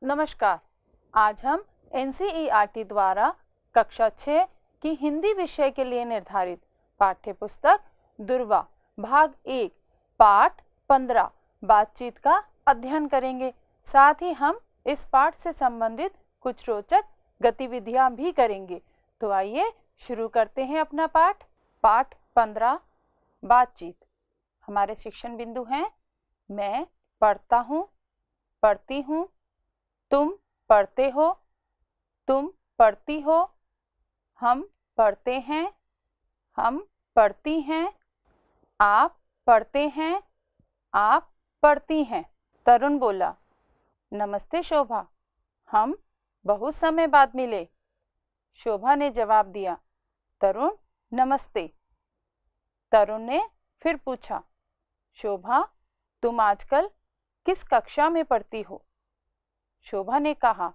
नमस्कार। आज हम NCERT द्वारा कक्षा 6 की हिंदी विषय के लिए निर्धारित पाठ्य पुस्तक दुर्वा भाग 1 पाठ 15 बातचीत का अध्ययन करेंगे। साथ ही हम इस पाठ से संबंधित कुछ रोचक गतिविधियां भी करेंगे। तो आइए शुरू करते हैं अपना पाठ। पाठ 15 बातचीत। हमारे शिक्षण बिंदु हैं: मैं पढ़ता हूँ, पढ़ती हूँ, तुम पढ़ते हो, तुम पढ़ती हो, हम पढ़ते हैं, हम पढ़ती हैं, आप पढ़ते हैं, आप पढ़ती हैं। तरुण बोला, नमस्ते शोभा, हम बहुत समय बाद मिले। शोभा ने जवाब दिया, तरुण नमस्ते। तरुण ने फिर पूछा, शोभा तुम आजकल किस कक्षा में पढ़ती हो? शोभा ने कहा,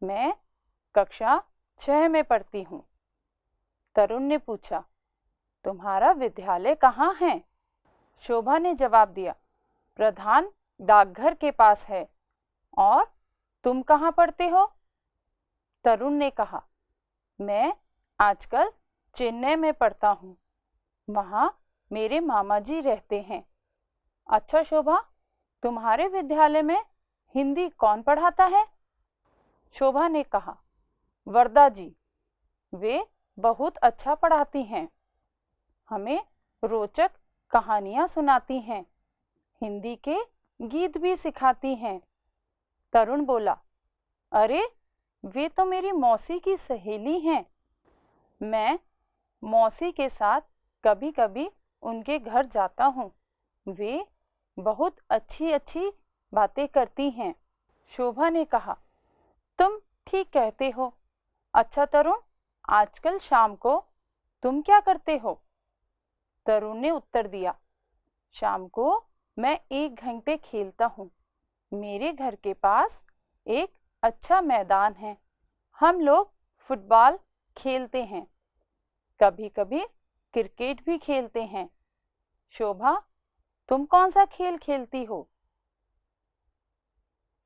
मैं कक्षा 6 में पढ़ती हूँ। तरुण ने पूछा, तुम्हारा विद्यालय कहाँ है? शोभा ने जवाब दिया, प्रधान डाकघर के पास है। और तुम कहाँ पढ़ते हो? तरुण ने कहा, मैं आजकल चेन्नई में पढ़ता हूँ, वहाँ मेरे मामा जी रहते हैं। अच्छा शोभा, तुम्हारे विद्यालय में हिंदी कौन पढ़ाता है? शोभा ने कहा, वरदा जी, वे बहुत अच्छा पढ़ाती हैं, हमें रोचक कहानियाँ सुनाती हैं, हिंदी के गीत भी सिखाती हैं। तरुण बोला, अरे वे तो मेरी मौसी की सहेली हैं, मैं मौसी के साथ कभी कभी उनके घर जाता हूँ, वे बहुत अच्छी अच्छी बातें करती हैं। शोभा ने कहा, तुम ठीक कहते हो। अच्छा तरुण, आजकल शाम को तुम क्या करते हो? तरुण ने उत्तर दिया, शाम को मैं 1 घंटे खेलता हूँ, मेरे घर के पास एक अच्छा मैदान है, हम लोग फुटबॉल खेलते हैं, कभी कभी क्रिकेट भी खेलते हैं। शोभा, तुम कौन सा खेल खेलती हो?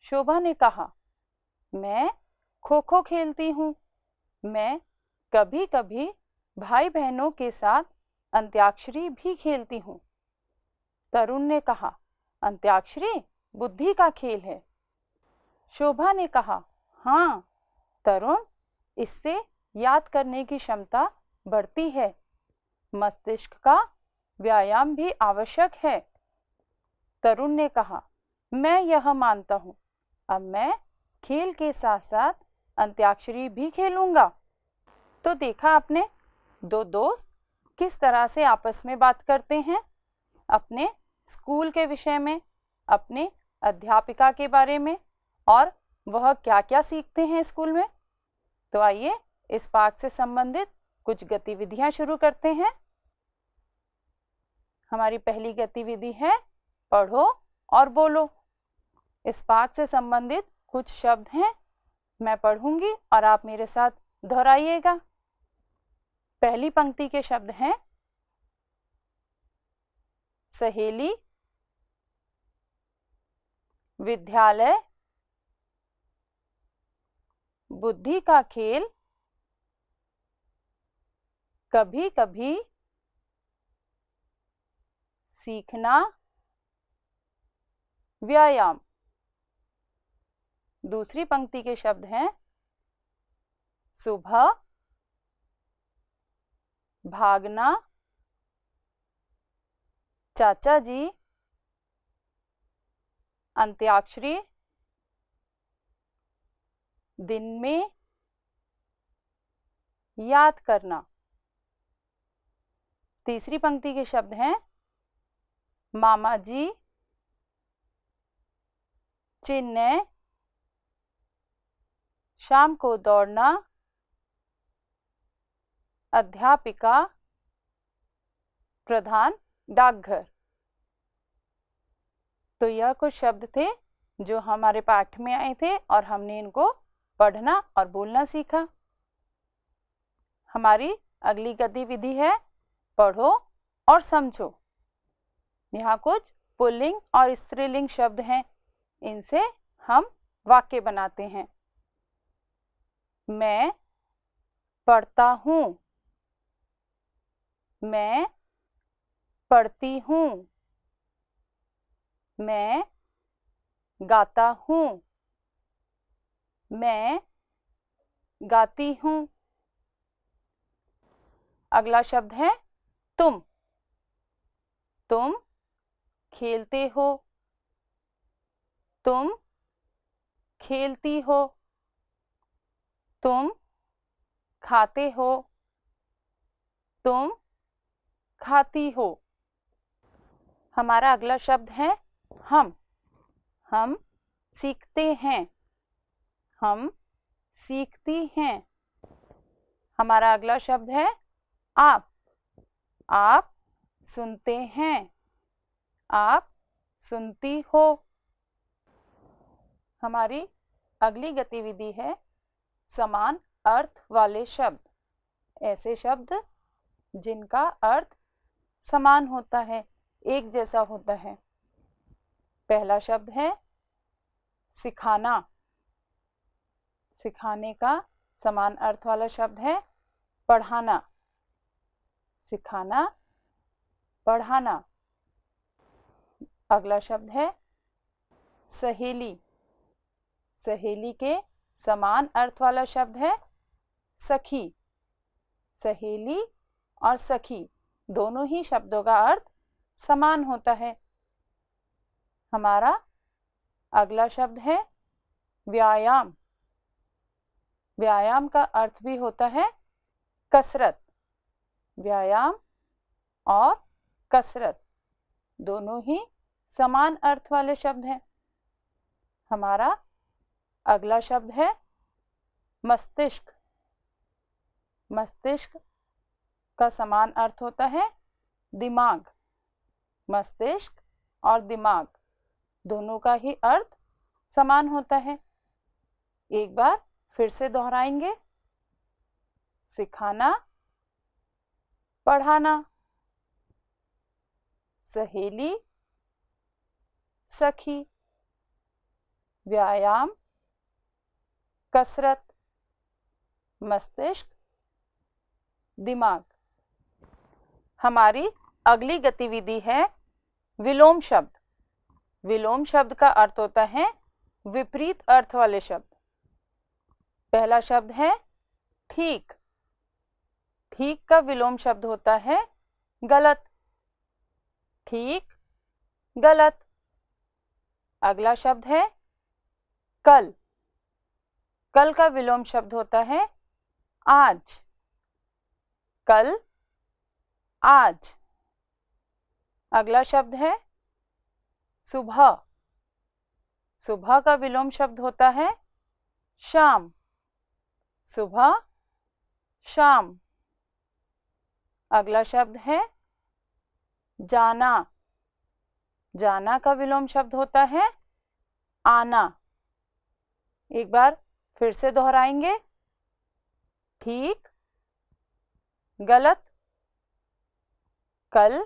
शोभा ने कहा, मैं खो खो खेलती हूँ, मैं कभी कभी भाई बहनों के साथ अंत्याक्षरी भी खेलती हूँ। तरुण ने कहा, अंत्याक्षरी बुद्धि का खेल है। शोभा ने कहा, हाँ तरुण, इससे याद करने की क्षमता बढ़ती है, मस्तिष्क का व्यायाम भी आवश्यक है। तरुण ने कहा, मैं यह मानता हूँ, अब मैं खेल के साथ साथ अंत्याक्षरी भी खेलूंगा। तो देखा आपने, दो दोस्त किस तरह से आपस में बात करते हैं, अपने स्कूल के विषय में, अपने अध्यापिका के बारे में, और वह क्या क्या सीखते हैं स्कूल में। तो आइए इस पाठ से संबंधित कुछ गतिविधियां शुरू करते हैं। हमारी पहली गतिविधि है पढ़ो और बोलो। इस पाठ से संबंधित कुछ शब्द हैं, मैं पढ़ूंगी और आप मेरे साथ दोहराइएगा। पहली पंक्ति के शब्द हैं सहेली, विद्यालय, बुद्धि का खेल, कभी कभी, सीखना, व्यायाम। दूसरी पंक्ति के शब्द हैं सुबह, भागना, चाचा जी, अंत्याक्षरी, दिन में, याद करना। तीसरी पंक्ति के शब्द हैं मामा जी, चेन्नई, शाम को दौड़ना, अध्यापिका, प्रधान डाकघर। तो यह कुछ शब्द थे जो हमारे पाठ में आए थे और हमने इनको पढ़ना और बोलना सीखा। हमारी अगली गतिविधि है पढ़ो और समझो। यहाँ कुछ पुल्लिंग और स्त्रीलिंग शब्द हैं, इनसे हम वाक्य बनाते हैं। मैं पढ़ता हूँ, मैं पढ़ती हूँ, मैं गाता हूँ, मैं गाती हूँ। अगला शब्द है तुम। तुम खेलते हो, तुम खेलती हो, तुम खाते हो, तुम खाती हो। हमारा अगला शब्द है हम। हम सीखते हैं, हम सीखती हैं। हमारा अगला शब्द है आप। आप सुनते हैं, आप सुनती हो। हमारी अगली गतिविधि है समान अर्थ वाले शब्द। ऐसे शब्द जिनका अर्थ समान होता है, एक जैसा होता है। पहला शब्द है सिखाना। सिखाने का समान अर्थ वाला शब्द है पढ़ाना। सिखाना, पढ़ाना। अगला शब्द है सहेली। सहेली के समान अर्थ वाला शब्द है सखी। सहेली और सखी दोनों ही शब्दों का अर्थ समान होता है। हमारा अगला शब्द है व्यायाम। व्यायाम का अर्थ भी होता है कसरत। व्यायाम और कसरत दोनों ही समान अर्थ वाले शब्द हैं। हमारा अगला शब्द है मस्तिष्क। मस्तिष्क का समान अर्थ होता है दिमाग। मस्तिष्क और दिमाग दोनों का ही अर्थ समान होता है। एक बार फिर से दोहराएंगे। सिखाना, पढ़ाना, सहेली, सखी, व्यायाम, कसरत, मस्तिष्क, दिमाग। हमारी अगली गतिविधि है विलोम शब्द। विलोम शब्द का अर्थ होता है विपरीत अर्थ वाले शब्द। पहला शब्द है ठीक। ठीक का विलोम शब्द होता है गलत। ठीक, गलत। अगला शब्द है कल। कल का विलोम शब्द होता है आज। कल, आज। अगला शब्द है सुबह। सुबह का विलोम शब्द होता है शाम। सुबह, शाम। अगला शब्द है जाना। जाना का विलोम शब्द होता है आना। एक बार फिर से दोहराएंगे। ठीक, गलत, कल,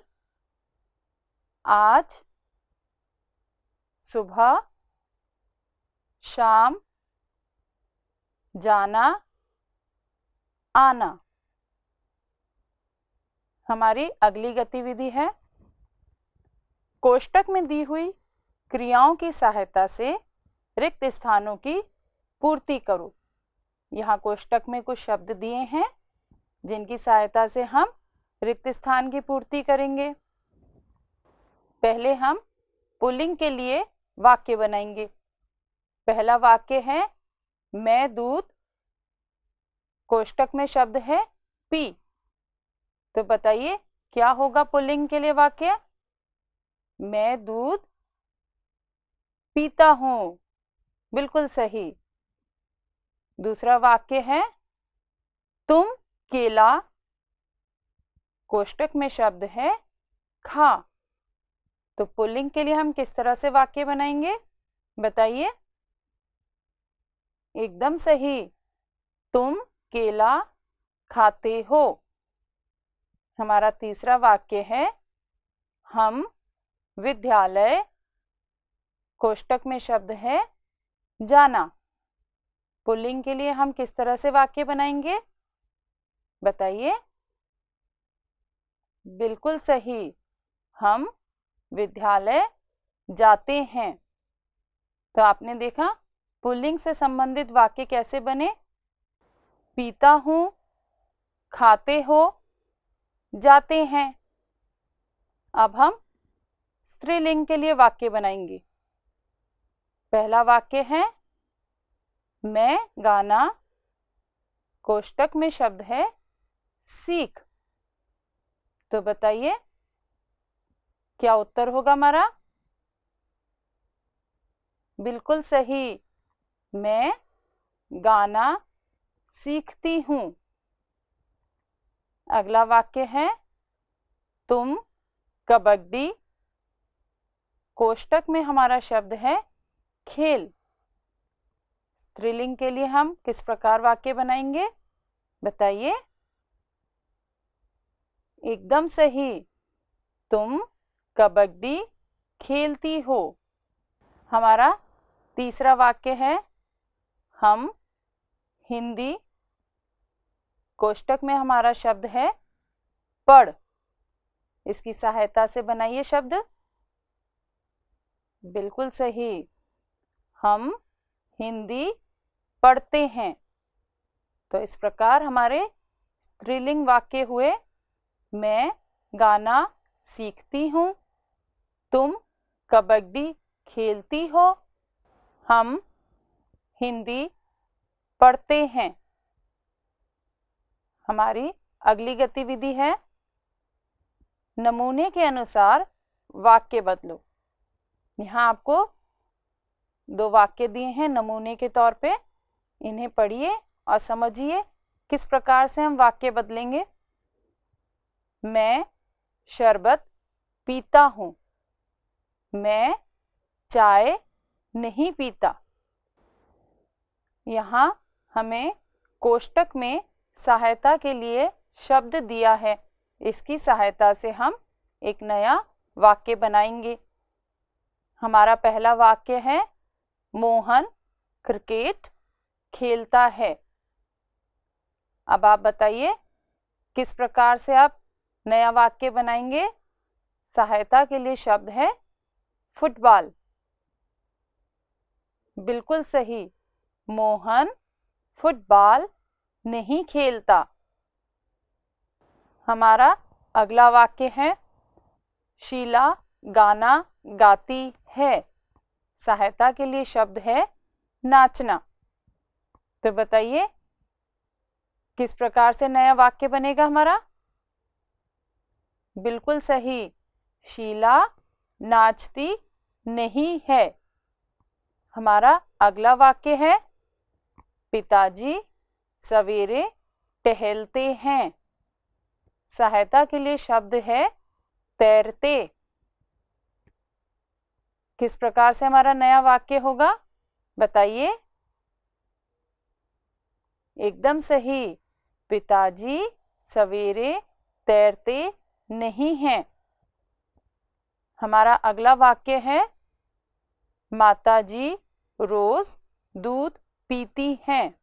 आज, सुबह, शाम, जाना, आना। हमारी अगली गतिविधि है कोष्टक में दी हुई क्रियाओं की सहायता से रिक्त स्थानों की पूर्ति करो। यहाँ कोष्टक में कुछ शब्द दिए हैं जिनकी सहायता से हम रिक्त स्थान की पूर्ति करेंगे। पहले हम पुल्लिंग के लिए वाक्य बनाएंगे। पहला वाक्य है मैं दूध, कोष्टक में शब्द है पी। तो बताइए क्या होगा पुल्लिंग के लिए वाक्य? मैं दूध पीता हूं। बिल्कुल सही। दूसरा वाक्य है तुम केला, कोष्टक में शब्द है खा। तो पुल्लिंग के लिए हम किस तरह से वाक्य बनाएंगे बताइए? एकदम सही, तुम केला खाते हो। हमारा तीसरा वाक्य है हम विद्यालय, कोष्टक में शब्द है जाना। पुल्लिंग के लिए हम किस तरह से वाक्य बनाएंगे, बताइए। बिल्कुल सही, हम विद्यालय जाते हैं। तो आपने देखा पुल्लिंग से संबंधित वाक्य कैसे बने, पीता हूं, खाते हो, जाते हैं। अब हम स्त्रीलिंग के लिए वाक्य बनाएंगे। पहला वाक्य है मैं गाना, कोष्टक में शब्द है सीख। तो बताइए क्या उत्तर होगा हमारा। बिल्कुल सही, मैं गाना सीखती हूँ। अगला वाक्य है तुम कबड्डी, कोष्टक में हमारा शब्द है खेल। स्त्रीलिंग के लिए हम किस प्रकार वाक्य बनाएंगे, बताइए। एकदम सही, तुम कबड्डी खेलती हो। हमारा तीसरा वाक्य है हम हिंदी, कोष्टक में हमारा शब्द है पढ़। इसकी सहायता से बनाइए शब्द। बिल्कुल सही, हम हिंदी पढ़ते हैं। तो इस प्रकार हमारे स्त्रीलिंग वाक्य हुए मैं गाना सीखती हूँ, तुम कबड्डी खेलती हो, हम हिंदी पढ़ते हैं। हमारी अगली गतिविधि है नमूने के अनुसार वाक्य बदलो। यहाँ आपको 2 वाक्य दिए हैं नमूने के तौर पे, इन्हें पढ़िए और समझिए किस प्रकार से हम वाक्य बदलेंगे। मैं शरबत पीता हूँ, मैं चाय नहीं पीता। यहाँ हमें कोष्टक में सहायता के लिए शब्द दिया है, इसकी सहायता से हम एक नया वाक्य बनाएंगे। हमारा पहला वाक्य है मोहन क्रिकेट खेलता है। अब आप बताइए किस प्रकार से आप नया वाक्य बनाएंगे। सहायता के लिए शब्द है फुटबॉल। बिल्कुल सही, मोहन फुटबॉल नहीं खेलता। हमारा अगला वाक्य है शीला गाना गाती है। सहायता के लिए शब्द है नाचना। तो बताइए किस प्रकार से नया वाक्य बनेगा हमारा। बिल्कुल सही, शीला नाचती नहीं है। हमारा अगला वाक्य है पिताजी सवेरे टहलते हैं। सहायता के लिए शब्द है तैरते। किस प्रकार से हमारा नया वाक्य होगा, बताइए। एकदम सही, पिताजी सवेरे तैरते नहीं हैं। हमारा अगला वाक्य है माताजी रोज दूध पीती हैं।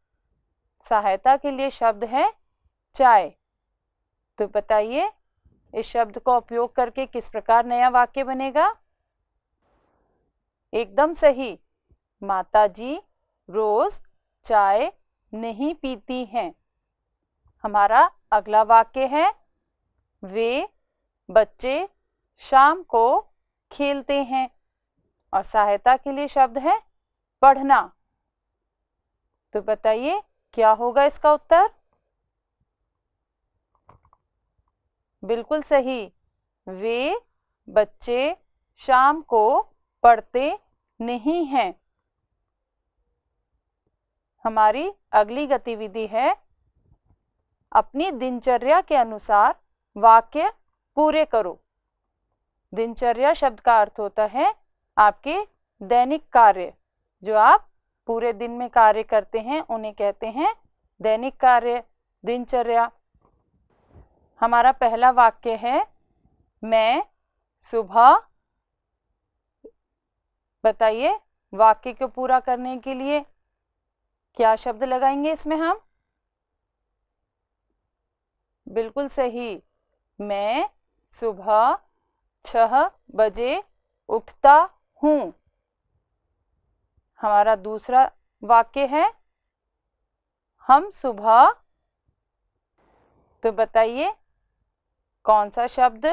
सहायता के लिए शब्द है चाय। तो बताइए इस शब्द का उपयोग करके किस प्रकार नया वाक्य बनेगा। एकदम सही, माताजी रोज चाय नहीं पीती हैं। हमारा अगला वाक्य है वे बच्चे शाम को खेलते हैं और सहायता के लिए शब्द है पढ़ना। तो बताइए क्या होगा इसका उत्तर। बिल्कुल सही, वे बच्चे शाम को पढ़ते नहीं हैं। हमारी अगली गतिविधि है अपनी दिनचर्या के अनुसार वाक्य पूरे करो। दिनचर्या शब्द का अर्थ होता है आपके दैनिक कार्य, जो आप पूरे दिन में कार्य करते हैं उन्हें कहते हैं दैनिक कार्य, दिनचर्या। हमारा पहला वाक्य है मैं सुबह, बताइए वाक्य को पूरा करने के लिए क्या शब्द लगाएंगे इसमें हम? बिल्कुल सही, मैं सुबह 6 बजे उठता हूँ। हमारा दूसरा वाक्य है हम सुबह, तो बताइए कौन सा शब्द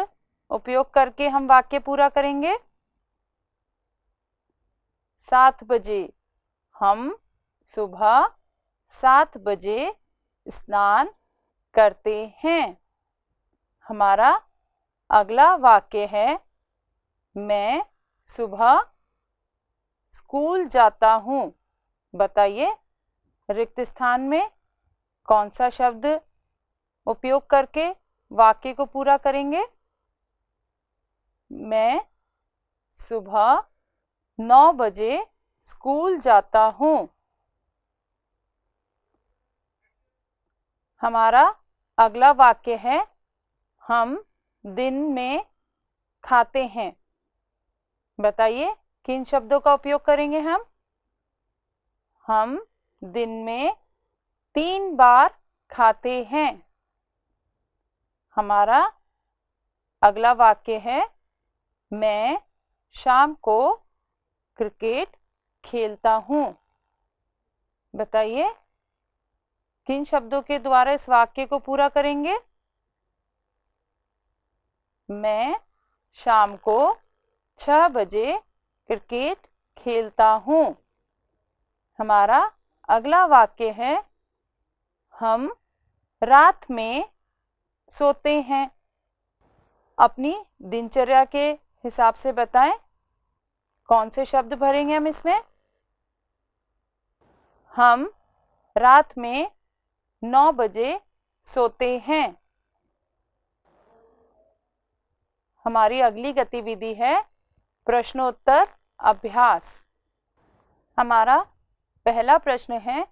उपयोग करके हम वाक्य पूरा करेंगे? 7 बजे। हम सुबह 7 बजे स्नान करते हैं। हमारा अगला वाक्य है मैं सुबह स्कूल जाता हूँ। बताइए रिक्त स्थान में कौन सा शब्द उपयोग करके वाक्य को पूरा करेंगे? मैं सुबह 9 बजे स्कूल जाता हूँ। हमारा अगला वाक्य है हम दिन में खाते हैं। बताइए किन शब्दों का उपयोग करेंगे हम? हम दिन में 3 बार खाते हैं। हमारा अगला वाक्य है मैं शाम को क्रिकेट खेलता हूँ। बताइए किन शब्दों के द्वारा इस वाक्य को पूरा करेंगे? मैं शाम को 6 बजे क्रिकेट खेलता हूँ। हमारा अगला वाक्य है हम रात में सोते हैं। अपनी दिनचर्या के हिसाब से बताएं कौन से शब्द भरेंगे हम इसमें? हम रात में 9 बजे सोते हैं। हमारी अगली गतिविधि है प्रश्नोत्तर अभ्यास। हमारा पहला प्रश्न है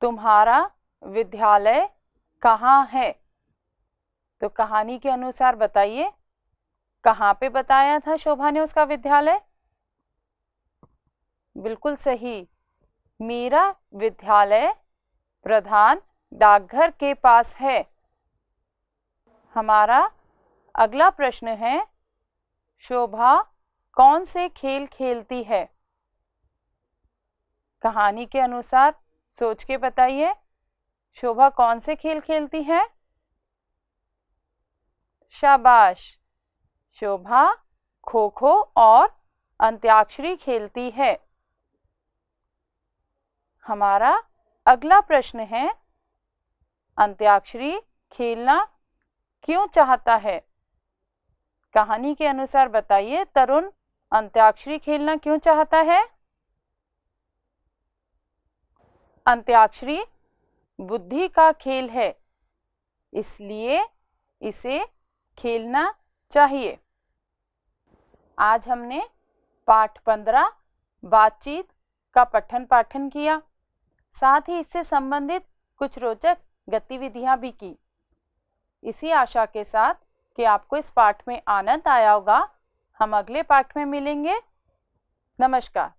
तुम्हारा विद्यालय कहाँ है? तो कहानी के अनुसार बताइए कहाँ पे बताया था शोभा ने उसका विद्यालय? बिल्कुल सही, मेरा विद्यालय प्रधान डाकघर के पास है। हमारा अगला प्रश्न है शोभा कौन से खेल खेलती है? कहानी के अनुसार सोच के बताइए शोभा कौन से खेल खेलती है? शाबाश, शोभा खो खो और अंत्याक्षरी खेलती है। हमारा अगला प्रश्न है अंत्याक्षरी खेलना क्यों चाहता है? कहानी के अनुसार बताइए तरुण अंत्याक्षरी खेलना क्यों चाहता है? अंत्याक्षरी बुद्धि का खेल है, इसलिए इसे खेलना चाहिए। आज हमने पाठ 15 बातचीत का पठन पाठन किया, साथ ही इससे संबंधित कुछ रोचक गतिविधियां भी की। इसी आशा के साथ कि आपको इस पाठ में आनंद आया होगा, हम अगले पाठ में मिलेंगे। नमस्कार।